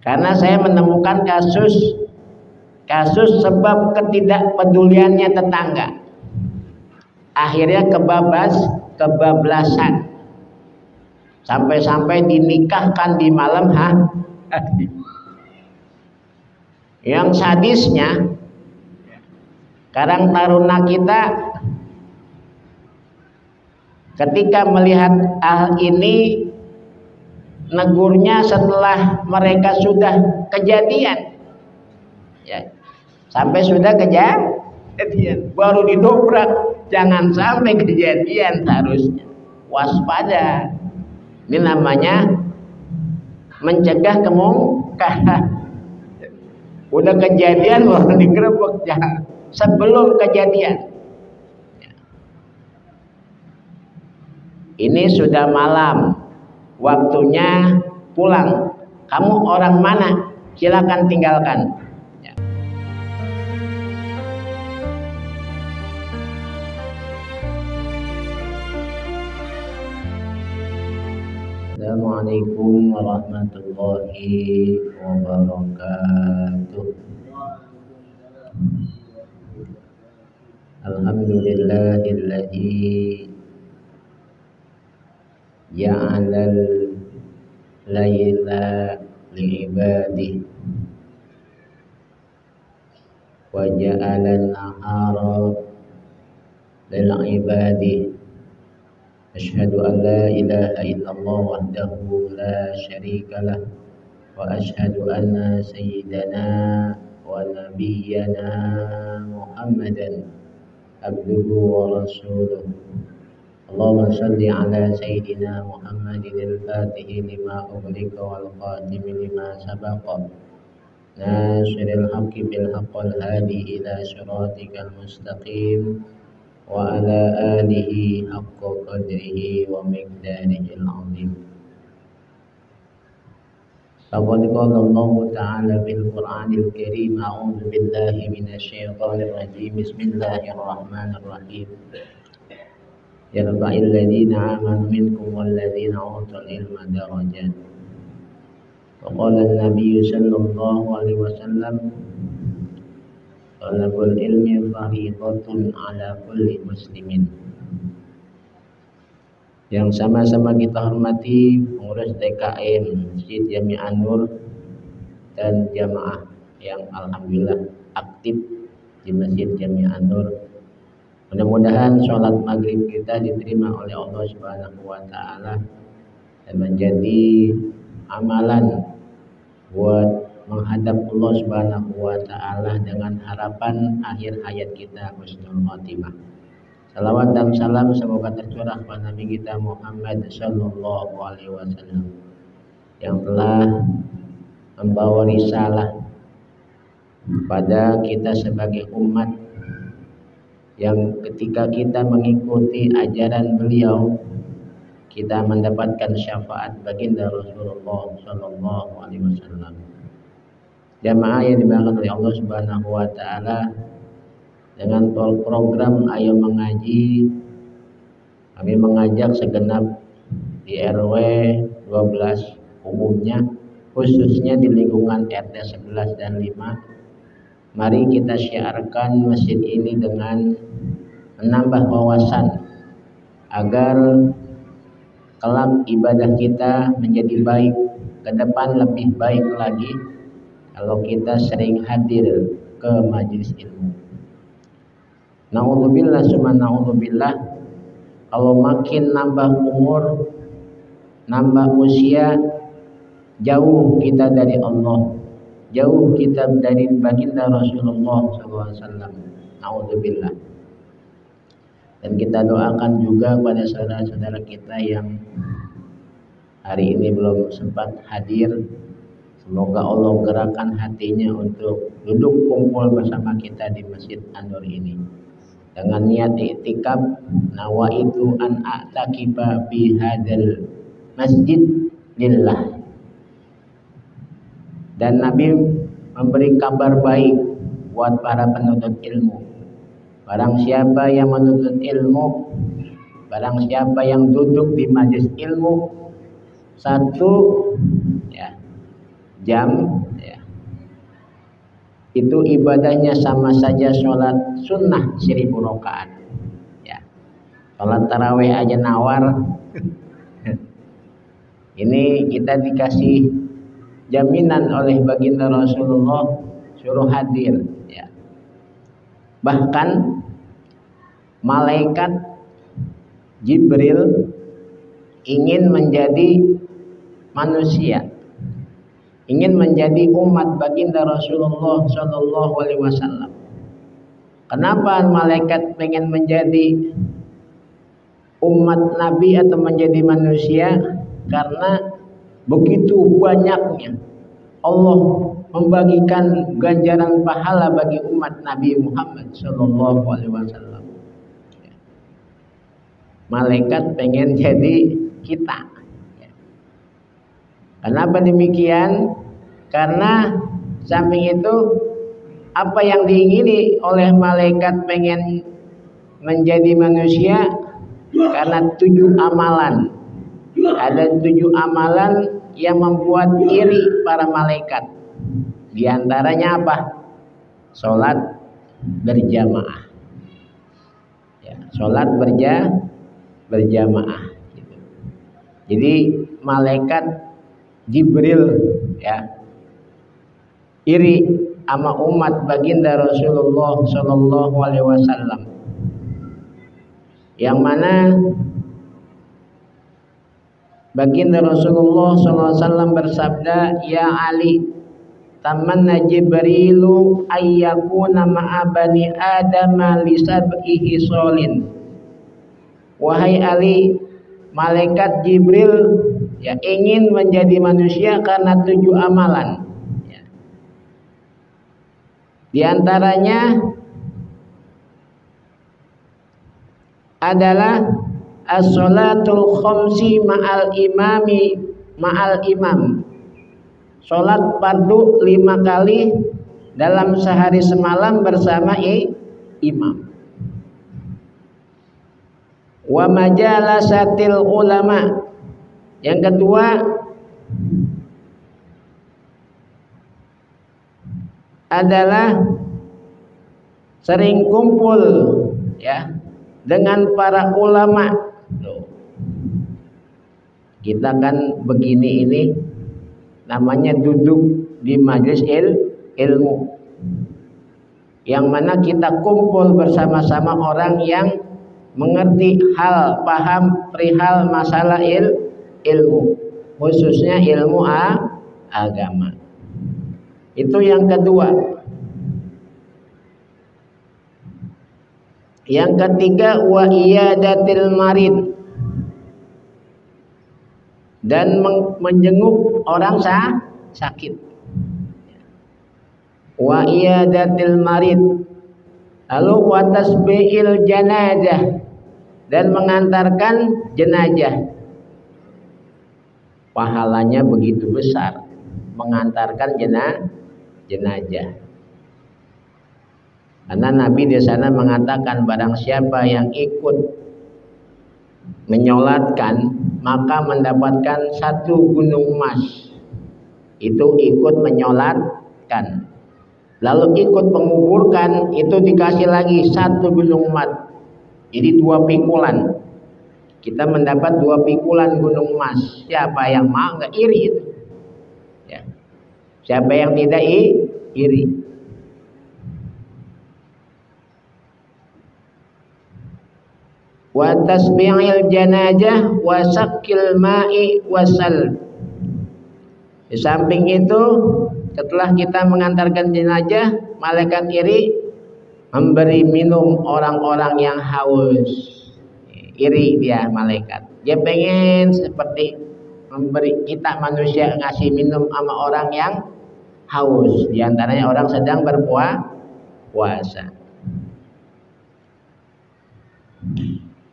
Karena saya menemukan kasus sebab ketidakpeduliannya tetangga. Akhirnya kebablasan. Sampai-sampai dinikahkan di malam hari. Yang sadisnya, Karang Taruna kita ketika melihat hal ini negurnya setelah mereka sudah kejadian, ya, sampai sudah kejadian baru didobrak. Jangan sampai kejadian, harusnya waspada. Ini namanya mencegah kemungkaran. Udah kejadian baru digerebek, jangan sebelum kejadian. Ini sudah malam, waktunya pulang. Kamu orang mana? Silakan tinggalkan. Assalamualaikum warahmatullahi wabarakatuh. Alhamdulillahilladzi ja'alal laila li'ibadihi wa ja'alan nahara lil'ibadihi. Asyhadu an la ilaha illallah wahdahu la syarika lah wa asyhadu anna sayyidana wa nabiyyana Muhammadan abduhu wa rasuluh. Allahumma salli ala sayyidina Muhammadin al-fatihi lima ughliqa wal khatimi lima sabaqa nasiril haqqi bil haqqil hadi ila siratikal mustaqim wa ala alihi haqqa qadrihi wa miqdarihil azim. Laqad qala Allah ta'ala fil Qur'anil Karim, a'udzu billahi minasy syaithanir rajim. Bismillahirrahmanirrahim. Yarfa'il ladzina amanu minkum wal ladzina utul ilma darajat. Wa qala an-nabiy sallallahu alaihi wasallam, talabul ilmi fardhatun ala kulli muslimin. Yang sama-sama kita hormati pengurus DKM Masjid Jami'an Nur dan jamaah yang alhamdulillah aktif di Masjid Jami'an Nur. Mudah-mudahan sholat maghrib kita diterima oleh Allah Subhanahu wa Ta'ala dan menjadi amalan buat menghadap Allah Subhanahu wa Ta'ala dengan harapan akhir hayat kita husnul khotimah. Salawat dan salam semoga tercurah kepada Nabi kita Muhammad sallallahu alaihi wasallam yang telah membawa risalah pada kita sebagai umat, yang ketika kita mengikuti ajaran beliau kita mendapatkan syafaat baginda Rasulullah sallallahu alaihi wasallam. Jamaah yang dimuliakan oleh Allah Subhanahu wa Ta'ala, dengan program Ayo Mengaji, kami mengajak segenap di RW 12 umumnya, khususnya di lingkungan RT 11 dan 5. Mari kita syiarkan masjid ini dengan menambah wawasan agar kelak ibadah kita menjadi baik, ke depan lebih baik lagi kalau kita sering hadir ke majelis ilmu. Na'udzubillah summa na'udzubillah, kalau makin nambah umur, nambah usia, jauh kita dari Allah, jauh kita dari baginda Rasulullah SAW. Na'udzubillah. Dan kita doakan juga kepada saudara-saudara kita yang hari ini belum sempat hadir, semoga Allah gerakkan hatinya untuk duduk kumpul bersama kita di Masjid An-Nur ini dengan niat i'tikaf. Nawaitu an a'takifa bi hadzal masjid lillah. Dan Nabi memberi kabar baik buat para penuntut ilmu. Barang siapa yang menuntut ilmu, barang siapa yang duduk di majelis ilmu, satu, ya, jam, ya. Itu ibadahnya sama saja sholat sunnah 1000 rakaat. Ya. Sholat tarawih aja nawar. Ini kita dikasih jaminan oleh baginda Rasulullah suruh hadir. Ya. Bahkan malaikat Jibril ingin menjadi manusia, ingin menjadi umat baginda Rasulullah Shallallahu Alaihi Wasallam. Kenapa malaikat pengen menjadi umat Nabi atau menjadi manusia? Karena begitu banyaknya Allah membagikan ganjaran pahala bagi umat Nabi Muhammad Shallallahu Alaihi Wasallam. Malaikat pengen jadi kita. Kenapa demikian? Karena samping itu apa yang diingini oleh malaikat pengen menjadi manusia karena 7 amalan. Ada 7 amalan yang membuat iri para malaikat. Di antaranya apa? Sholat berjamaah. Ya, sholat berjamaah. Jadi malaikat Jibril ya iri sama umat baginda Rasulullah Shallallahu Alaihi Wasallam, yang mana baginda Rasulullah Shallallahu Alaihi Wasallam bersabda, ya Ali, tamanna Jibrilu ayyakuna ma'a bani Adam li sab'ihi solin. Wahai Ali, malaikat Jibril ya ingin menjadi manusia karena 7 amalan. Ya. Di antaranya adalah as-sholatul khamsi ma'al imam. Sholat fardu 5 kali dalam sehari semalam bersama imam. Wa majalasatil ulama. Yang kedua adalah sering kumpul ya dengan para ulama. Kita kan begini ini namanya duduk di majelis ilmu, yang mana kita kumpul bersama-sama orang yang mengerti hal, paham perihal masalah ilmu, khususnya ilmu agama. Itu yang kedua. Yang ketiga, wa iyadatil marid, dan menjenguk orang sakit. Wa iyadatil marid. Lalu wa tasbi'il janazah, dan mengantarkan jenazah. Pahalanya begitu besar mengantarkan jenazah. Karena Nabi di sana mengatakan barang siapa yang ikut menyolatkan maka mendapatkan 1 gunung emas. Itu ikut menyolatkan. Lalu ikut menguburkan itu dikasih lagi 1 gunung emas. Jadi 2 pikulan. Kita mendapat 2 pikulan gunung emas. Siapa yang mau nggak iri itu? Ya. Siapa yang tidak iri? Wa tasbi'il janazah wa sakil ma'i wasal. Di samping itu, setelah kita mengantarkan jenazah, malaikat iri memberi minum orang-orang yang haus. Iri dia malaikat. Dia pengen seperti memberi kita manusia ngasih minum sama orang yang haus. Di antaranya orang sedang berpuasa.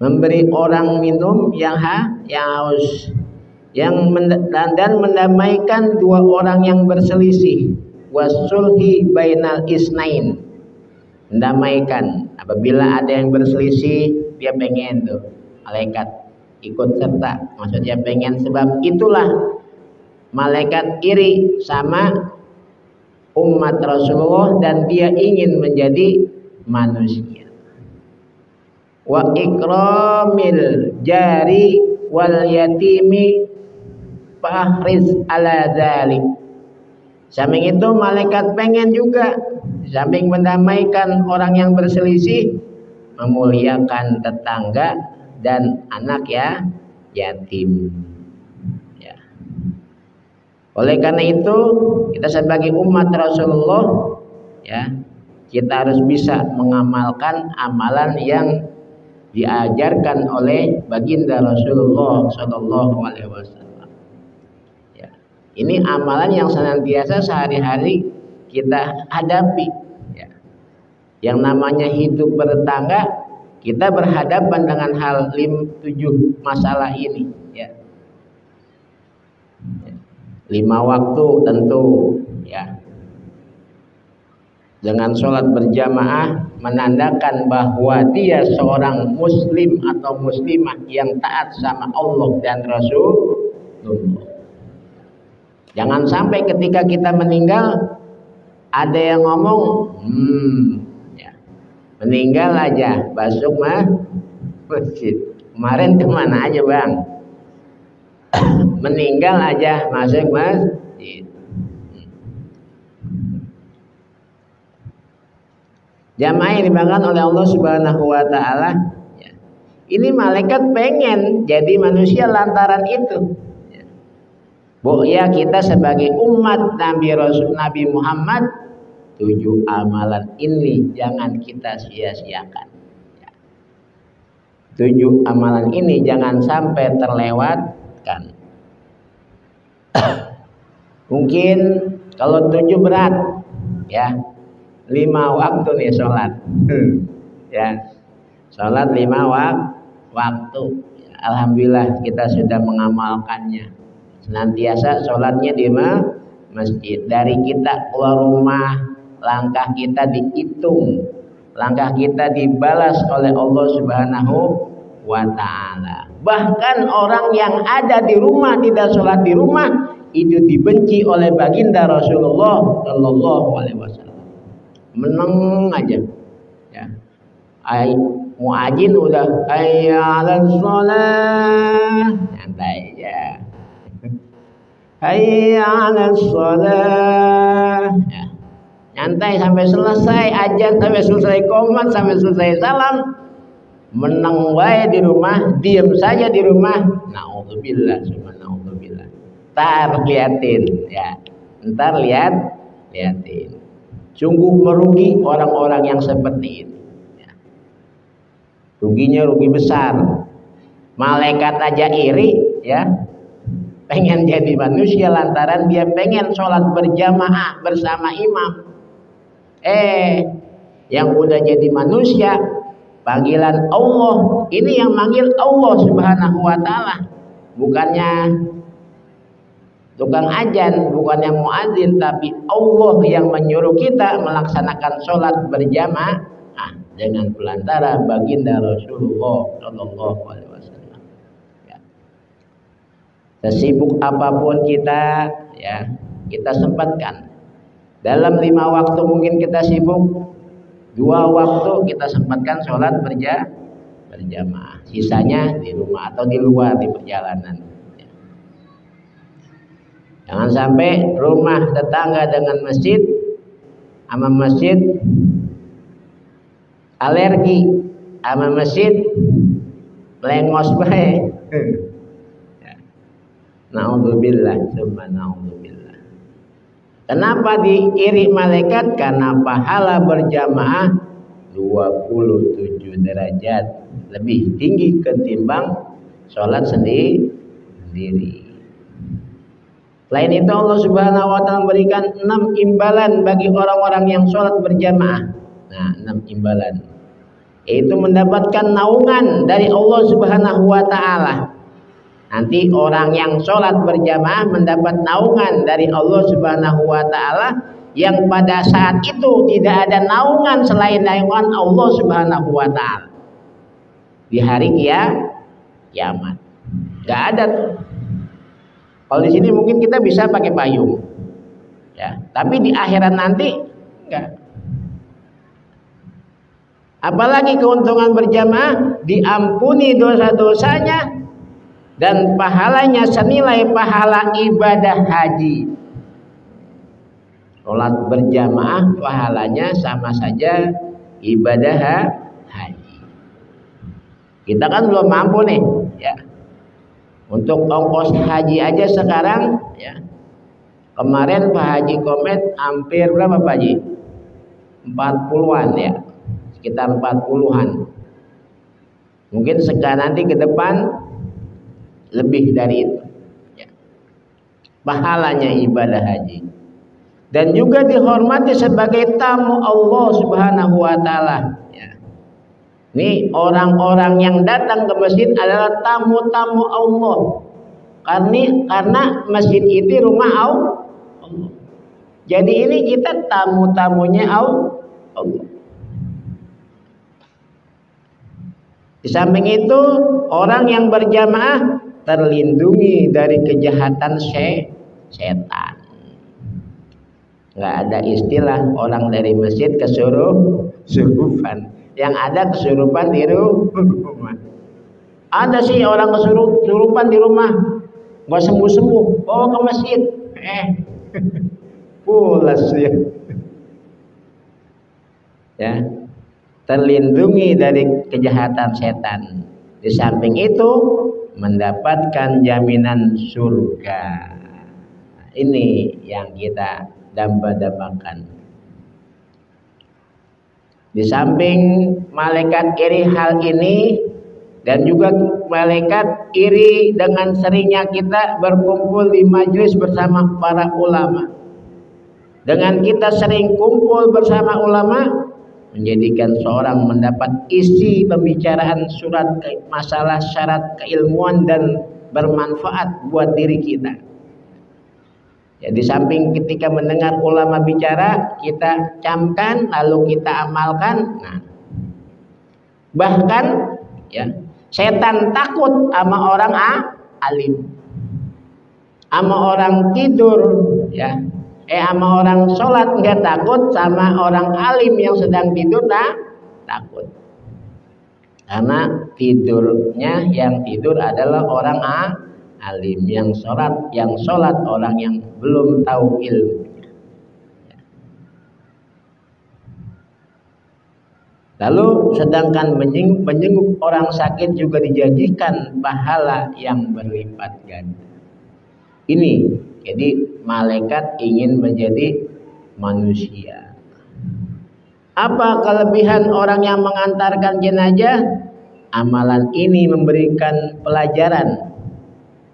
Memberi orang minum yang haus, dan mendamaikan 2 orang yang berselisih. Wasulhi bainal isnain. Mendamaikan apabila ada yang berselisih, dia pengen tuh malaikat ikut serta, maksudnya pengen, sebab itulah malaikat iri sama umat Rasulullah dan dia ingin menjadi manusia. Wa ikramil jari wal yatimi fahriz ala dzalik. Samping itu malaikat pengen juga samping mendamaikan orang yang berselisih, memuliakan tetangga dan anak ya yatim. Ya. Oleh karena itu kita sebagai umat Rasulullah ya, kita harus bisa mengamalkan amalan yang diajarkan oleh baginda Rasulullah Shallallahu Alaihi Wasallam. Ini amalan yang senantiasa sehari-hari kita hadapi. Ya. Yang namanya hidup bertetangga, kita berhadapan dengan hal 7 masalah ini. Ya. 5 waktu tentu. Ya. Dengan sholat berjamaah menandakan bahwa dia seorang muslim atau muslimah yang taat sama Allah dan Rasulullah. Jangan sampai ketika kita meninggal ada yang ngomong, ya, meninggal aja masuk masjid. Kemarin kemana aja bang? Meninggal aja masuk masjid. Jamaah yang dibanggakan oleh Allah Subhanahu Wa Taala. Ya. Ini malaikat pengen jadi manusia lantaran itu. Ya kita sebagai umat Nabi Rasul Nabi Muhammad 7 amalan ini jangan kita sia-siakan. 7 amalan ini jangan sampai terlewatkan. Mungkin kalau 7 berat, ya 5 waktu nih sholat, ya sholat 5 waktu. Alhamdulillah kita sudah mengamalkannya. Senantiasa sholatnya di masjid. Dari kita keluar rumah, langkah kita dihitung, langkah kita dibalas oleh Allah Subhanahu Wa Ta'ala. Bahkan orang yang ada di rumah tidak sholat di rumah itu dibenci oleh baginda Rasulullah Shallallahu Alaihi Wasallam. Meneng aja, ya. Muadzin udah hayya 'alas shalah, santai aja. Hayya 'alas shalah. Ya. Nyantai sampai selesai azan, sampai selesai qomat, sampai selesai salam. Menang wae di rumah, diam saja di rumah. Nauzubillah, subhanallah. Ntar liatin ya. Ntar liatin. Sungguh merugi orang-orang yang seperti ini. Ya. Ruginya rugi besar. Malaikat aja iri ya. Pengen jadi manusia lantaran dia pengen sholat berjamaah bersama imam. Yang udah jadi manusia, panggilan Allah, ini yang manggil Allah Subhanahu Wa Ta'ala, bukannya tukang ajan, bukannya muadzin, tapi Allah yang menyuruh kita melaksanakan sholat berjamaah dengan pelantara baginda Rasulullah Shallallahu Alaihi Wasallam. Ya. Sesibuk apapun kita, ya kita sempatkan. Dalam 5 waktu mungkin kita sibuk, 2 waktu kita sempatkan sholat berjamaah. Sisanya di rumah atau di luar di perjalanan. Jangan sampai rumah tetangga dengan masjid, sama masjid alergi, sama masjid melengos bae. Naudzubillah, subhanallah. Kenapa diiri malaikat? Karena pahala berjamaah 27 derajat lebih tinggi ketimbang sholat sendiri. Selain itu Allah Subhanahu Wa Ta'ala memberikan 6 imbalan bagi orang-orang yang sholat berjamaah. Nah, 6 imbalan, yaitu mendapatkan naungan dari Allah Subhanahu Wa Ta'ala. Nanti orang yang sholat berjamaah mendapat naungan dari Allah Subhanahu Wa Ta'ala, yang pada saat itu tidak ada naungan selain naungan Allah Subhanahu Wa Ta'ala di hari kiamat. Gak ada tuh Kalau di sini mungkin kita bisa pakai payung, ya. Tapi di akhirat nanti enggak. Apalagi keuntungan berjamaah, diampuni dosa-dosanya dan pahalanya senilai pahala ibadah haji. Sholat berjamaah pahalanya sama saja ibadah haji. Kita kan belum mampu nih, ya. Untuk ongkos haji aja sekarang, ya. Kemarin Pak Haji Komet hampir berapa Pak Haji? 40-an ya. Sekitar 40-an. Mungkin sekarang nanti ke depan lebih dari itu, ya. Pahalanya ibadah haji. Dan juga dihormati sebagai tamu Allah Subhanahu wa taala, ya. Ini orang-orang yang datang ke masjid adalah tamu-tamu Allah. Karena masjid itu rumah Allah. Jadi ini kita tamu-tamunya Allah. Di samping itu, orang yang berjamaah terlindungi dari kejahatan setan. Nggak ada istilah orang dari masjid kesurupan. Yang ada kesurupan di rumah. Ada sih orang kesurupan di rumah, nggak sembuh-sembuh, bawa ke masjid. Pulas ya. Ya, terlindungi dari kejahatan setan. Di samping itu mendapatkan jaminan surga. Ini yang kita damba-dambakan. Di samping malaikat iri hal ini, dan juga malaikat iri dengan seringnya kita berkumpul di majelis bersama para ulama. Dengan kita sering kumpul bersama ulama, menjadikan seorang mendapat isi pembicaraan masalah syarat keilmuan dan bermanfaat buat diri kita. Ya, di samping ketika mendengar ulama bicara, kita camkan lalu kita amalkan. Nah, bahkan ya, setan takut sama orang alim, sama orang tidur, ya. Sama orang sholat nggak takut, sama orang alim yang sedang tidur takut. Karena tidurnya yang tidur adalah orang alim, yang sholat orang yang belum tahu ilmu. Lalu sedangkan menjenguk orang sakit juga dijanjikan pahala yang berlipat ganda. Ini jadi malaikat ingin menjadi manusia. Apa kelebihan orang yang mengantarkan jenazah? Amalan ini memberikan pelajaran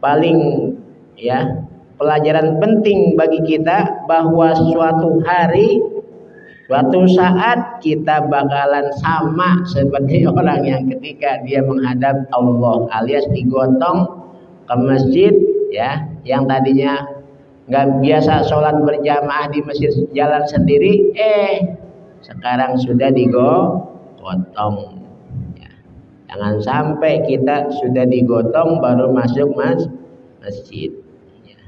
paling, ya, pelajaran penting bagi kita bahwa suatu hari, suatu saat kita bakalan sama seperti orang yang ketika dia menghadap Allah alias digotong ke masjid, ya, yang tadinya nggak biasa sholat berjamaah di masjid jalan sendiri, sekarang sudah digotong. Ya. Jangan sampai kita sudah digotong baru masuk masjid. Ya.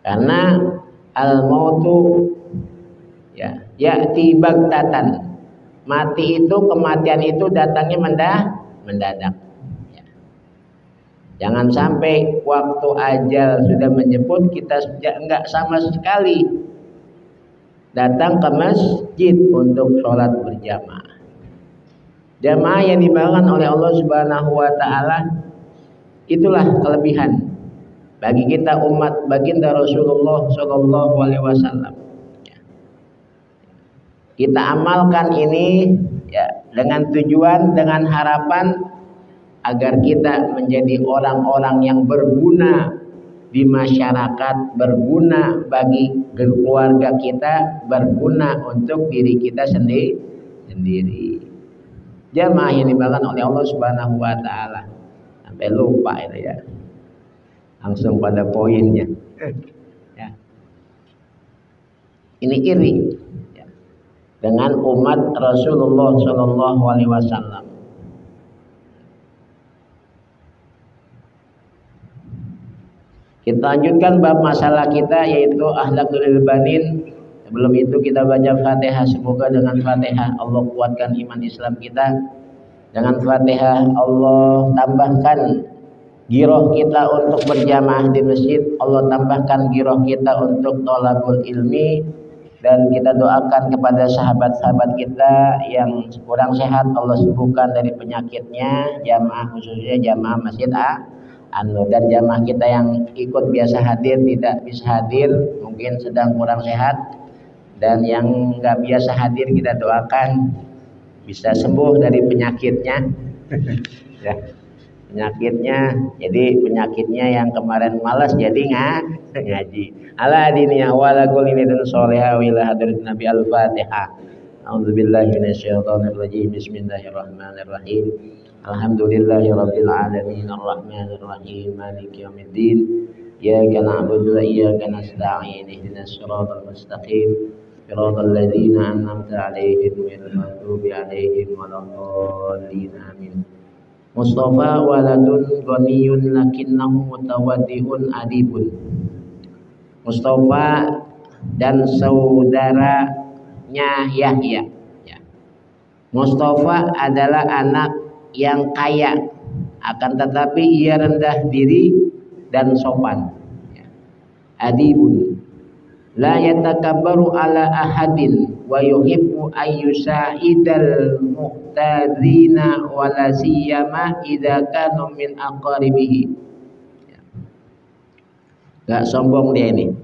Karena al-mautu ya ya'ti baghtatan. Mati itu, kematian itu datangnya mendadak. Ya. Jangan sampai waktu ajal sudah menyebut kita enggak sama sekali datang ke masjid untuk sholat berjamaah. Jamaah yang dibangun oleh Allah Subhanahu wa taala, itulah kelebihan bagi kita umat baginda Rasulullah sallallahu alaihi wasallam. Kita amalkan ini, ya, dengan tujuan, dengan harapan agar kita menjadi orang-orang yang berguna di masyarakat, berguna bagi keluarga kita, berguna untuk diri kita sendiri. Jamaah yang dibangun oleh Allah Subhanahu wa taala. Sampai lupa itu ya. Langsung pada poinnya. Ya. Ini iri, ya, dengan umat Rasulullah sallallahu alaihi wasallam. Kita lanjutkan bab masalah kita yaitu akhlaqul banin. Sebelum itu kita baca Fatihah. Semoga dengan Fatihah Allah kuatkan iman Islam kita. Dengan Fatihah Allah tambahkan giroh kita untuk berjamaah di masjid. Allah tambahkan giroh kita untuk thalabul ilmi. Dan kita doakan kepada sahabat-sahabat kita yang kurang sehat, Allah sembuhkan dari penyakitnya. Jamaah khususnya jamaah Masjid An-Nur, dan jamaah kita yang ikut biasa hadir tidak bisa hadir, mungkin sedang kurang sehat, dan yang nggak biasa hadir kita doakan bisa sembuh dari penyakitnya. Ya, penyakitnya, jadi penyakitnya yang kemarin malas jadi ngaji. Ala diniyah wala kulli dan sholihah wa ila hadrat Nabi Al-Fatihah. A'udzubillahi minasyaitonir rajim. Bismillahirrahmanirrahim. Alhamdulillahirabbil alamin arrahmanir rahim maliki yaumiddin. Iyyaka na'budu wa iyyaka nasta'in. Ihdinas siratal mustaqim. Siratal ladzina an'amta 'alaihim ghairil maghdubi 'alaihim waladdallin. Amin. Mustafa waladun ghaniyun lakinnahu mutawaddi'un adibun. Mustafa dan saudaranya Yahya. Ya. Mustafa adalah anak yang kaya, akan tetapi ia rendah diri dan sopan. Ya. Adibun, la yatakabbaru ala ahadin wa yuhibbu ayyusa'idal muhtadina wala siyama idza kanu min aqaribihi. Gak sombong dia ini,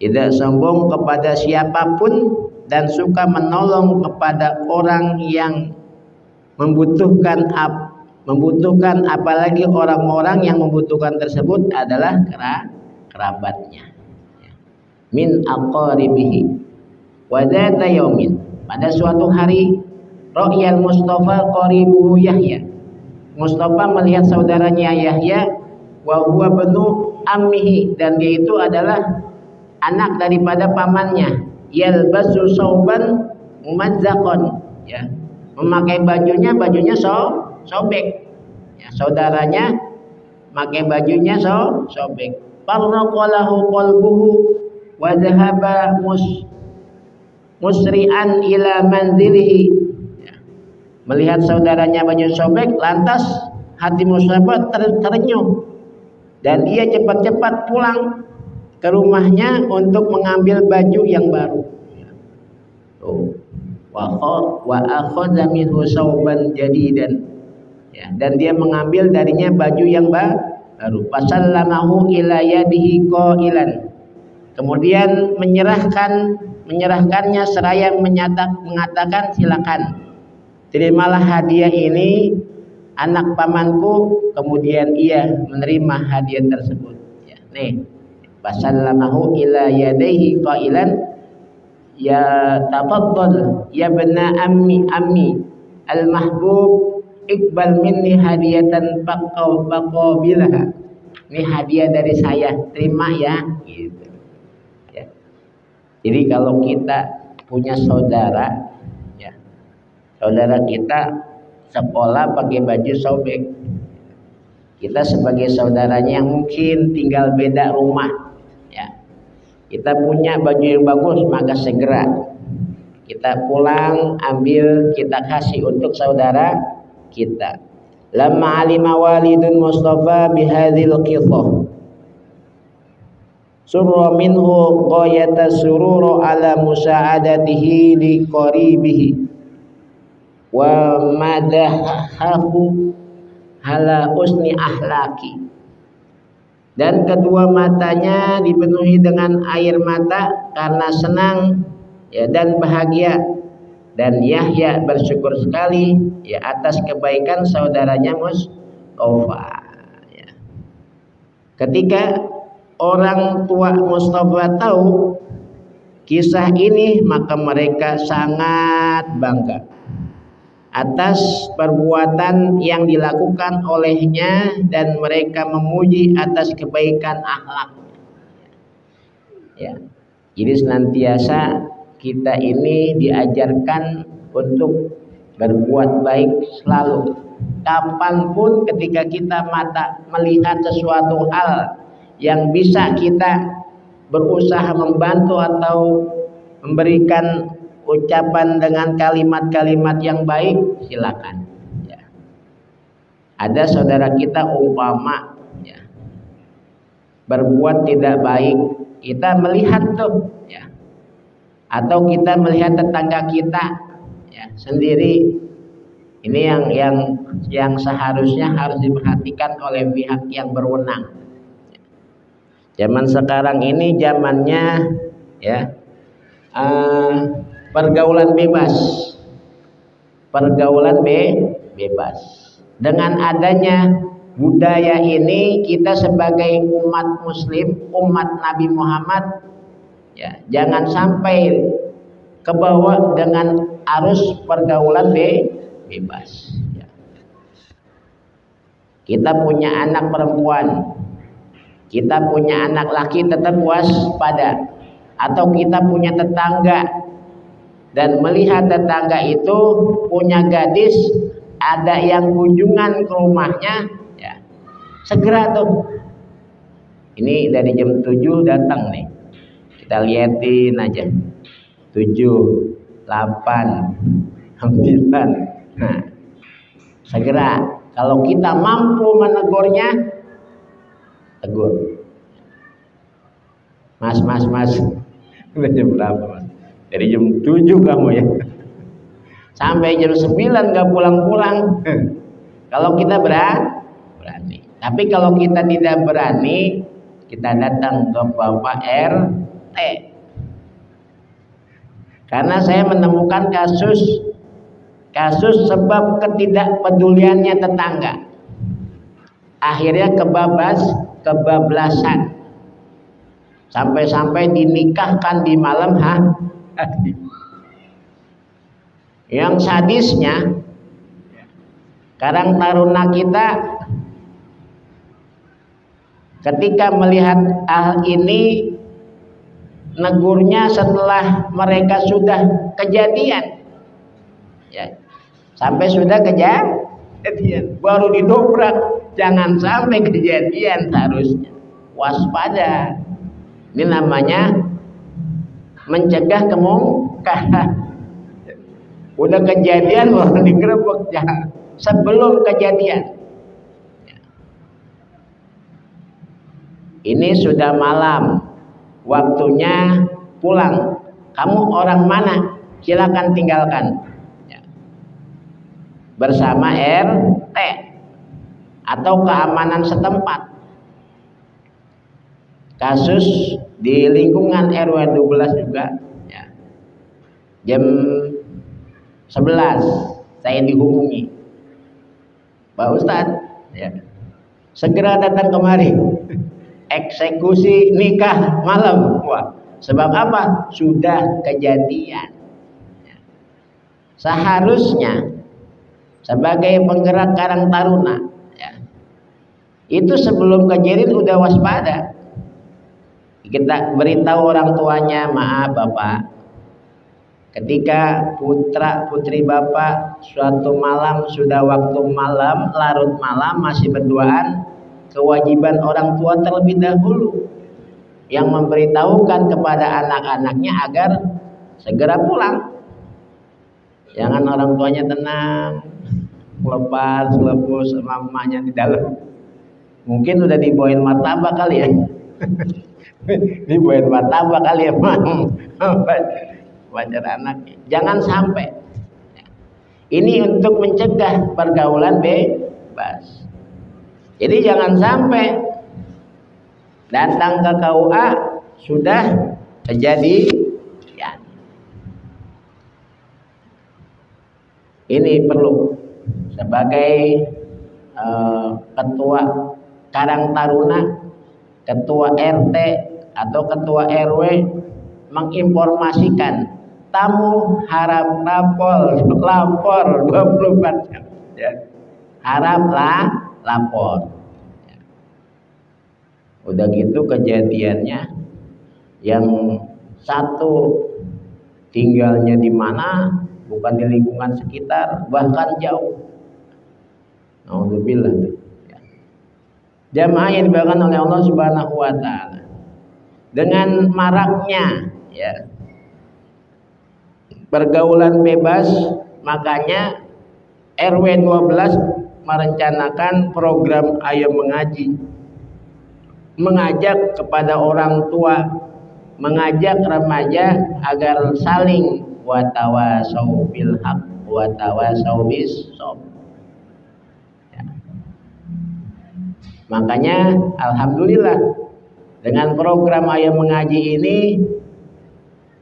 tidak sombong kepada siapapun dan suka menolong kepada orang yang membutuhkan apalagi orang-orang yang membutuhkan tersebut adalah kerabatnya. Min aqaribihi. Wa dzata yaumin, pada suatu hari ra'yal Mustafa qaribuhu Yahya. Mustafa melihat saudaranya Yahya wa huwa banu ammihi, dan dia itu adalah anak daripada pamannya. Yalbasu sauban mumazzaqan, ya, memakai bajunya sobek. Ya, saudaranya memakai bajunya sobek. Farraqalahu qalbuhu wa dhahaba musri'an ila manzilihi. Ya. Melihat saudaranya baju sobek, lantas hati Mustafa terenyuh. Dan ia cepat-cepat pulang ke rumahnya untuk mengambil baju yang baru. Wa akhadha minhu sauban jadidan. Ya, dan dia mengambil darinya baju yang baru. Fasallamahu ila yadihi qailan. Kemudian menyerahkannya seraya mengatakan, silakan, terimalah hadiah ini anak pamanku. Kemudian ia menerima hadiah tersebut. Ya, nih, fasallamahu ila yadayhi qailan, ya tafaddal ya bena ammi al mahbub iqbal minni hadiyatan faqabilaha. Ini hadiah dari saya, terima ya, gitu. Ya. Jadi kalau kita punya saudara, ya, saudara kita sekolah pakai baju sobek, kita sebagai saudaranya yang mungkin tinggal beda rumah, ya, kita punya baju yang bagus, maka segera kita pulang ambil, kita kasih untuk saudara kita. Lamma alima walidun Mustafa bihadhil qithah surra minhu ghayata sururu ala musa'adatihi li qaribihi wa madahahu ala usni ahlaki. Dan kedua matanya dipenuhi dengan air mata karena senang, ya, dan bahagia. Dan Yahya bersyukur sekali, ya, atas kebaikan saudaranya Mustafa. Ya. Ketika orang tua Mustafa tahu kisah ini, maka mereka sangat bangga atas perbuatan yang dilakukan olehnya, dan mereka memuji atas kebaikan akhlaknya. Ya. Jadi senantiasa kita ini diajarkan untuk berbuat baik selalu. Kapanpun ketika kita melihat sesuatu hal yang bisa kita berusaha membantu atau memberikan ucapan dengan kalimat-kalimat yang baik, silakan. Ya. Ada saudara kita umpama ya, berbuat tidak baik, kita melihat tuh, ya, atau kita melihat tetangga kita ya, sendiri. Ini yang seharusnya harus diperhatikan oleh pihak yang berwenang. Zaman sekarang ini zamannya ya pergaulan bebas, bebas. Dengan adanya budaya ini, kita sebagai umat Muslim, umat Nabi Muhammad, ya, jangan sampai kebawa dengan arus pergaulan bebas. Ya. Kita punya anak perempuan, kita punya anak laki, tetap waspada. Atau kita punya tetangga dan melihat tetangga itu punya gadis, ada yang kunjungan ke rumahnya, ya, segera tuh. Ini dari jam 7 datang nih, kita liatin aja, 7, 8, 9. Nah, segera kalau kita mampu menegurnya, tegur. Mas, udah jam berapa, Mas? Dari jam 7 kamu ya, sampai jam 9 gak pulang-pulang. Kalau kita berani. Tapi kalau kita tidak berani, kita datang ke Bapak RT. Karena saya menemukan kasus sebab ketidakpeduliannya tetangga, akhirnya kebablasan. Sampai-sampai dinikahkan di malam hari. Yang sadisnya, Karang Taruna kita ketika melihat hal ini, negurnya setelah mereka sudah kejadian, ya, sampai sudah kejadian baru didobrak. Jangan sampai kejadian, harusnya waspada. Ini namanya mencegah kemungkaran. Udah kejadian baru digerebek, jangan sebelum kejadian. Ini sudah malam, waktunya pulang. Kamu orang mana? Silakan tinggalkan. Ya. Bersama RT atau keamanan setempat. Kasus di lingkungan RW 12 juga ya. Jam 11 saya dihubungi, Pak Ustadz ya, segera datang kemari, eksekusi nikah malam. Wah, sebab apa? Sudah kejadian ya. Seharusnya sebagai penggerak Karang Taruna ya, itu sebelum kejadian udah waspada. Kita beritahu orang tuanya, maaf Bapak, ketika putra putri Bapak suatu malam, sudah waktu malam, larut malam, masih berduaan, kewajiban orang tua terlebih dahulu yang memberitahukan kepada anak-anaknya agar segera pulang. Jangan orang tuanya tenang, lepas sama mamanya di dalam. Mungkin udah dibawain martabak kali ya. Dibuat martabak kali ya, wajar anaknya. Jangan sampai. Ini untuk mencegah pergaulan bebas. Jadi jangan sampai datang ke KUA sudah terjadi ya. Ini perlu sebagai ketua Karang Taruna, ketua RT atau ketua RW menginformasikan tamu harap lapor 24 jam ya. Haraplah lapor ya. Udah gitu kejadiannya yang satu tinggalnya di mana, bukan di lingkungan sekitar, bahkan jauh. Alhamdulillah tuh. Jamaah yang dibawakan oleh Allah Subhanahu wa taala. Dengan maraknya ya pergaulan bebas, makanya RW 12 merencanakan program Ayo Mengaji, mengajak kepada orang tua, mengajak remaja agar saling watawasau bil haq watawasau bis sob. Ya. Makanya alhamdulillah dengan program Ayo Mengaji ini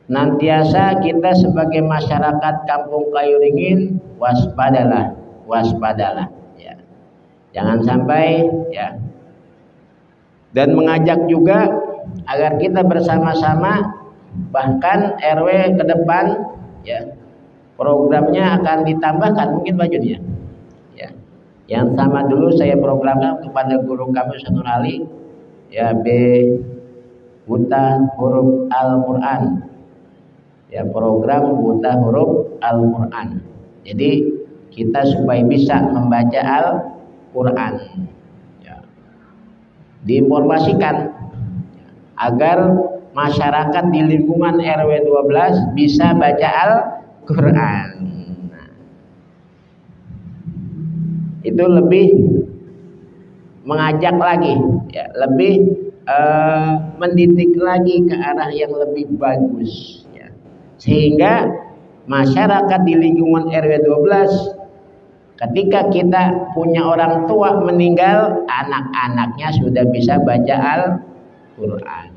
nantiasa kita sebagai masyarakat Kampung Kayuringin waspadalah ya. Jangan sampai ya. Dan mengajak juga agar kita bersama-sama, bahkan RW ke depan ya programnya akan ditambahkan mungkin bajunya ya. Yang sama dulu saya programkan kepada guru kami Ustaz Nur Ali ya, B buta huruf Al-Qur'an ya, program buta huruf Al-Qur'an. Jadi kita supaya bisa membaca Al-Qur'an diinformasikan agar masyarakat di lingkungan RW 12 bisa baca Al-Quran. Nah, itu lebih mengajak lagi ya, lebih mendidik lagi ke arah yang lebih bagus ya. Sehingga masyarakat di lingkungan RW 12 ketika kita punya orang tua meninggal, anak-anaknya sudah bisa baca Al-Quran.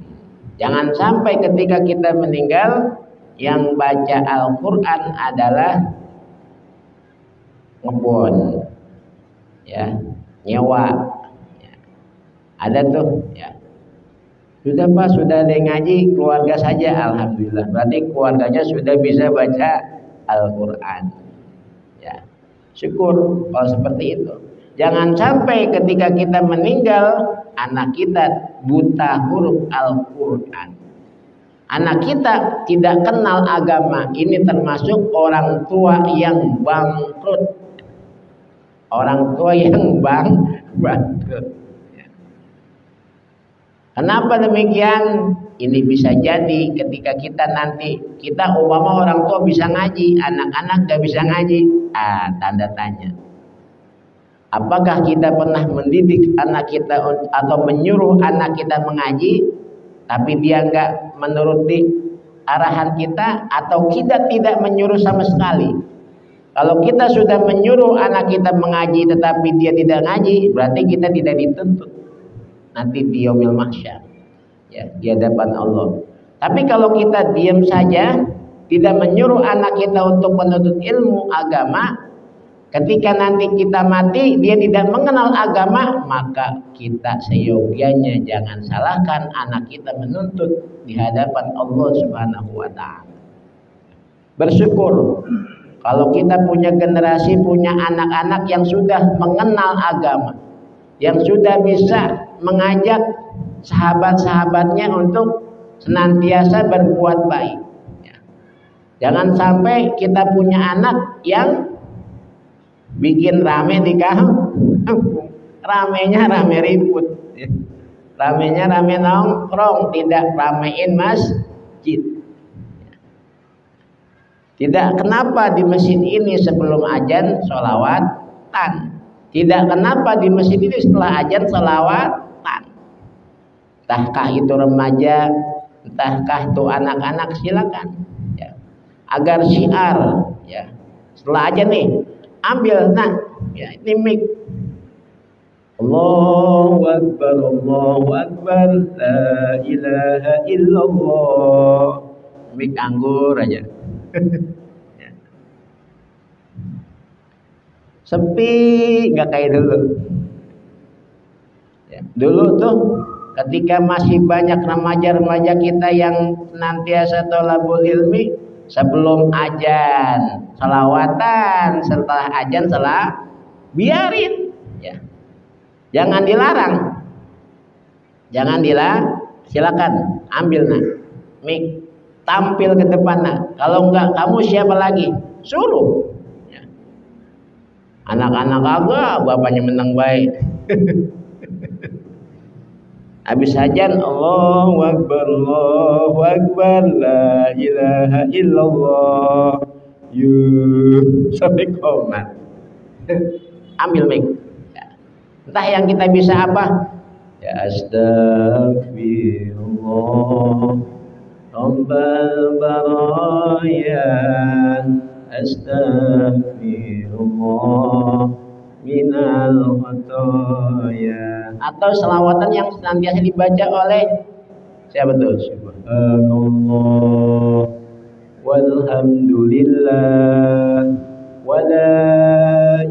Jangan sampai ketika kita meninggal, yang baca Al-Quran adalah ngebon, ya, nyewa. Ya. Ada tuh, ya. Sudah Pak, sudah ada yang ngaji, keluarga saja, alhamdulillah. Berarti keluarganya sudah bisa baca Al-Quran. Syukur kalau seperti itu. Jangan sampai ketika kita meninggal, anak kita buta huruf Al-Quran. Anak kita tidak kenal agama. Ini termasuk orang tua yang bangkrut. Orang tua yang bangkrut. Kenapa demikian? Ini bisa jadi ketika kita nanti, kita umpama orang tua bisa ngaji, anak-anak gak bisa ngaji. Tanda tanya. Apakah kita pernah mendidik anak kita atau menyuruh anak kita mengaji, tapi dia gak menuruti arahan kita, atau kita tidak menyuruh sama sekali? Kalau kita sudah menyuruh anak kita mengaji tetapi dia tidak ngaji, berarti kita tidak dituntut nanti di yaumil mahsyar ya, di hadapan Allah. Tapi kalau kita diam saja, tidak menyuruh anak kita untuk menuntut ilmu agama, ketika nanti kita mati dia tidak mengenal agama, maka kita seyogianya jangan salahkan anak kita menuntut di hadapan Allah Subhanahu wa taala. Bersyukur kalau kita punya generasi, punya anak-anak yang sudah mengenal agama, yang sudah bisa mengajak sahabat-sahabatnya untuk senantiasa berbuat baik. Jangan sampai kita punya anak yang bikin rame di kampung. Ramenya rame ribut, ramenya rame nongkrong, tidak ramein masjid. Tidak kenapa di masjid ini sebelum azan sholawatan, tidak kenapa di masjid ini setelah azan sholawatan. Entahkah itu remaja, entahkah itu anak-anak, silakan ya. Agar syiar ya, setelah aja nih ambil ya, ini mic, Allahu Akbar, la ilaha illallah, mic anggur aja. Ya. Sepi nggak kayak dulu ya. Dulu tuh ketika masih banyak remaja-remaja kita yang senantiasa thalabul ilmi, sebelum azan selawatan, setelah azan biarin ya. Jangan dilarang. Silakan ambil mic, tampil ke depan Kalau enggak, kamu siapa lagi? Suruh ya. Anak-anak agak bapaknya menang baik. Habis hajan Allahu Akbar, la ilaha illallah. Yuk, sampai komat. Ambil mic. Ya. Entah yang kita bisa apa. Ya astagfirullah Rabbal baraya, astagfirullah minal khotoya. Atau selawatan yang senantiasa dibaca oleh siapa tuh? Subhanallah walhamdulillah wala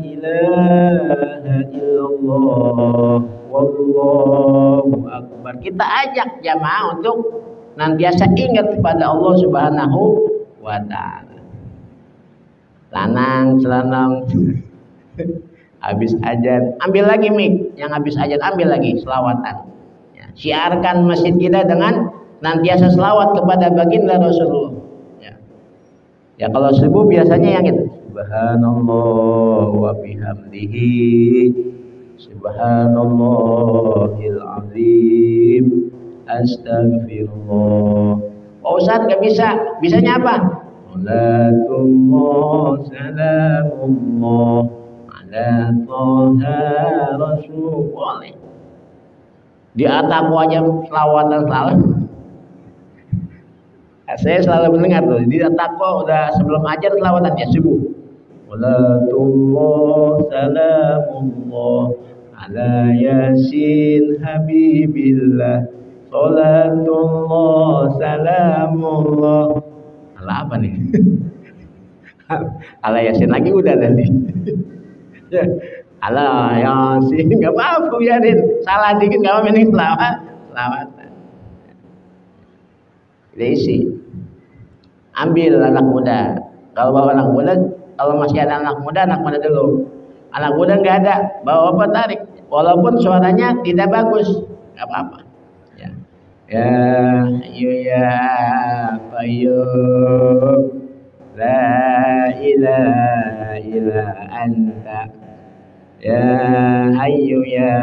ilaha illallah wallahu akbar. Kita ajak jamaah untuk nantiasa ingat kepada Allah Subhanahu wa taala. Lanang habis ajan ambil lagi mic, yang habis ajan ambil lagi selawatan. Ya, syiarkan masjid kita dengan nantiasa selawat kepada baginda Rasulullah. Ya kalau subuh biasanya yang itu subhanallah wa bihamdihi subhanallahil azim astagfirullah. Pak Ustadz nggak bisa, bisanya apa? Salatullah salamullah ala toha rasul. Boleh di atas aja selawatan selalu. Saya selalu mendengar tuh di takwa udah sebelum ajar selawatan ya subuh. Salatullah salamullah ala yasin habibillah. Salatullah salamullah. Ala apa nih? Ala yasin lagi udah tadi. Ya. Ala yasin enggak apa-apa biarin. Salah dikit enggak apa-apa ini selawatan. Isi ambil anak muda. Kalau bawa anak muda, kalau masih ada anak muda dulu. Anak muda nggak ada, bawa apa tarik. Walaupun suaranya tidak bagus, nggak apa-apa. Ya, ya qayyum, la ilaha illa anta. Ya hayyu ya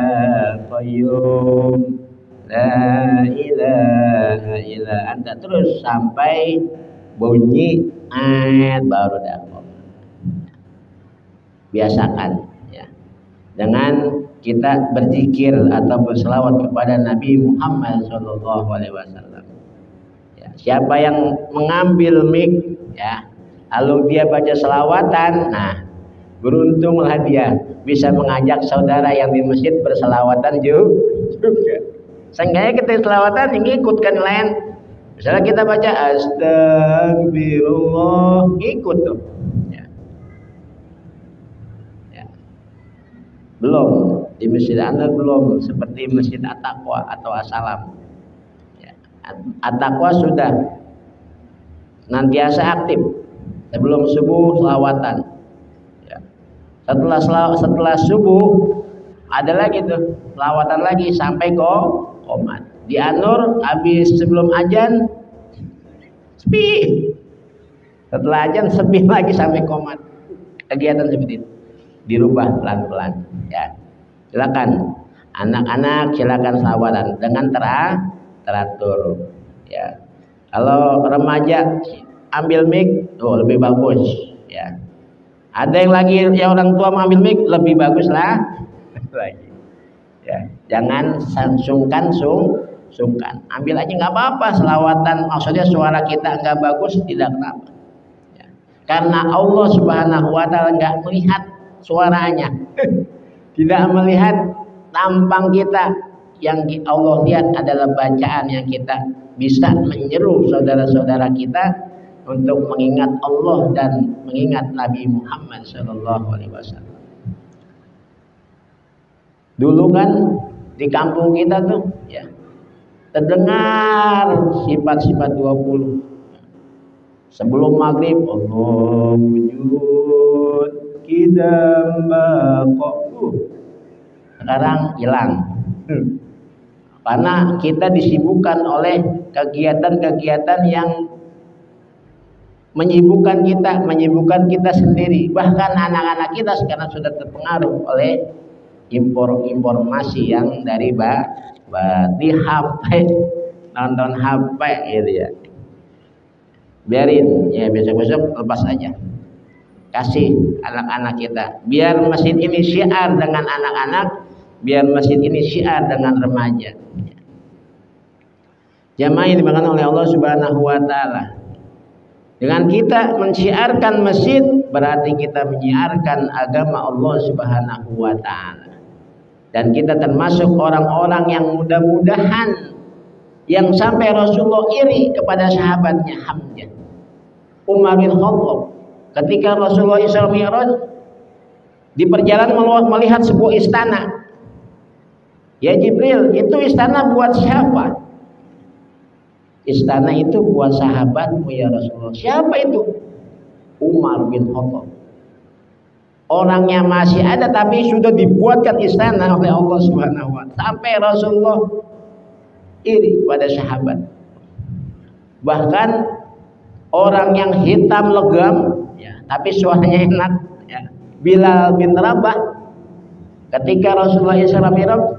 qayyum, la ilaha illa anta, terus sampai bunyi ayat baru dapat. Biasakan ya dengan kita berzikir atau berselawat kepada Nabi Muhammad SAW. Ya, siapa yang mengambil mic ya lalu dia baca selawatan, nah beruntunglah dia bisa mengajak saudara yang di masjid berselawatan juga. Seenggaknya kita selawatan ngikutkan lain. Misalnya kita baca astagfirullah, ikut tuh. Ya. Ya. Belum di masjid Anda belum seperti masjid At-Taqwa atau As-Salam. Ya. At-Taqwa sudah nantiasa aktif sebelum subuh selawatan. Ya. Setelah subuh ada lagi tuh selawatan lagi sampai komat. Di Anur habis sebelum ajan sepi, setelah ajan sepi lagi sampai komat. Kegiatan seperti itu dirubah pelan-pelan ya. Silakan anak-anak silakan selawatan dengan teratur ya. Kalau remaja ambil mic lebih bagus ya. Ada yang lagi yang orang tua mau ambil mic lebih bagus lah lagi ya. Jangan sungkan, ambil aja nggak apa-apa selawatan, maksudnya suara kita nggak bagus tidak kenapa ya. Karena Allah Subhanahu wa taala nggak melihat suaranya tidak melihat tampang kita, yang Allah lihat adalah bacaan yang kita bisa menyeru saudara-saudara kita untuk mengingat Allah dan mengingat Nabi Muhammad SAW. Dulu kan di kampung kita tuh ya terdengar sifat-sifat 20. Sebelum maghrib Allah wujud kidam baqo. Sekarang hilang. Karena kita disibukkan oleh kegiatan-kegiatan yang menyibukkan kita sendiri. Bahkan anak-anak kita sekarang sudah terpengaruh oleh informasi yang dari sahabat di HP, nonton HP gitu ya. Biarin ya, besok-besok lepas aja, kasih anak-anak kita, biar masjid ini syiar dengan anak-anak, biar masjid ini syiar dengan remaja. Jamaah yang dimakan oleh Allah Subhanahu wa taala. Dengan kita mensyiarkan masjid berarti kita menyiarkan agama Allah Subhanahu wa taala. Dan kita termasuk orang-orang yang mudah-mudahan yang sampai Rasulullah iri kepada sahabatnya Hamzah, Umar bin Khattab, ketika Rasulullah Isra Mi'raj di perjalanan melihat sebuah istana. Ya Jibril, itu istana buat siapa? Istana itu buat sahabatmu ya Rasulullah. Siapa itu? Umar bin Khattab. Orangnya masih ada tapi sudah dibuatkan istana oleh Allah Subhanahu wa taala. Sampai Rasulullah iri pada sahabat. Bahkan orang yang hitam legam ya, tapi suaranya enak ya, Bilal bin Rabah, ketika Rasulullah Isra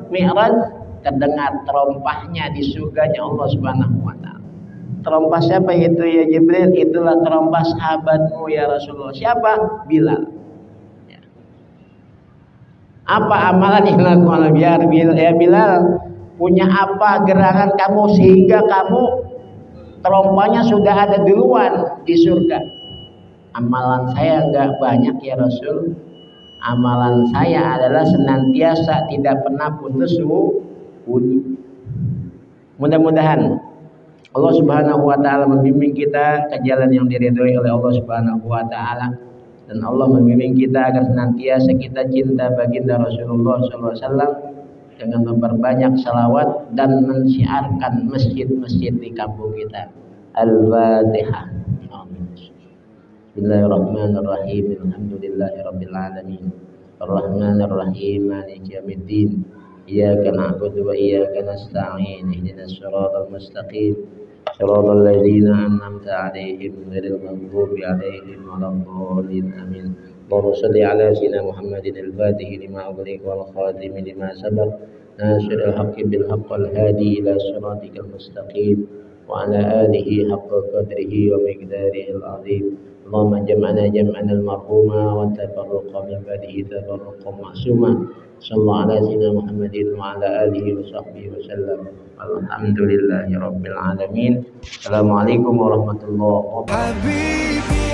Mi'raj terdengar terompahnya di surganya Allah Subhanahu wa taala. Terompah siapa itu ya Jibril? Itulah terompah sahabatmu ya Rasulullah. Siapa? Bilal. Ya. Apa amalan yang dilakukan biar Bilal, punya apa gerangan kamu sehingga kamu terompahnya sudah ada duluan di surga? Amalan saya enggak banyak ya Rasul. Amalan saya adalah senantiasa tidak pernah putus wudhu. Mudah-mudahan Allah Subhanahu wa taala membimbing kita ke jalan yang diridhoi oleh Allah Subhanahu wa taala, dan Allah membimbing kita agar senantiasa kita cinta baginda Rasulullah SAW dengan memperbanyak salawat dan mensyiarkan masjid-masjid di kampung kita. Al-Fatihah. Bismillahirrahmanirrahim. Alhamdulillahirabbil alamin. Arrahmanirrahim. Maliki yaumiddin. Iyyaka na'budu wa iyyaka nasta'in. Ihdinas siratal mustaqim. Shiratal ladzina an'amta 'alaihim ghairil maghdubi 'alaihim waladdallin. Amin. Allahumma shalli 'ala sayyidina Muhammadin al-Fatih lima ughliqa wal khatimi lima sabaq. Nasiril haqqi bil haqq wal hadi ila siratikal mustaqim wa 'ala alihi haqqa qadrihi wa miqdarihi al-'azim. Allahumma jam'ana jam'an al-marhuma wa tafarruqa min ba'dihi tafarruqan ma'suma. Sallallahu ala sayyidina Muhammadin wa ala alihi wa sahbihi wa sallam. Alhamdulillahi rabbil alamin. Assalamualaikum warahmatullahi wabarakatuh.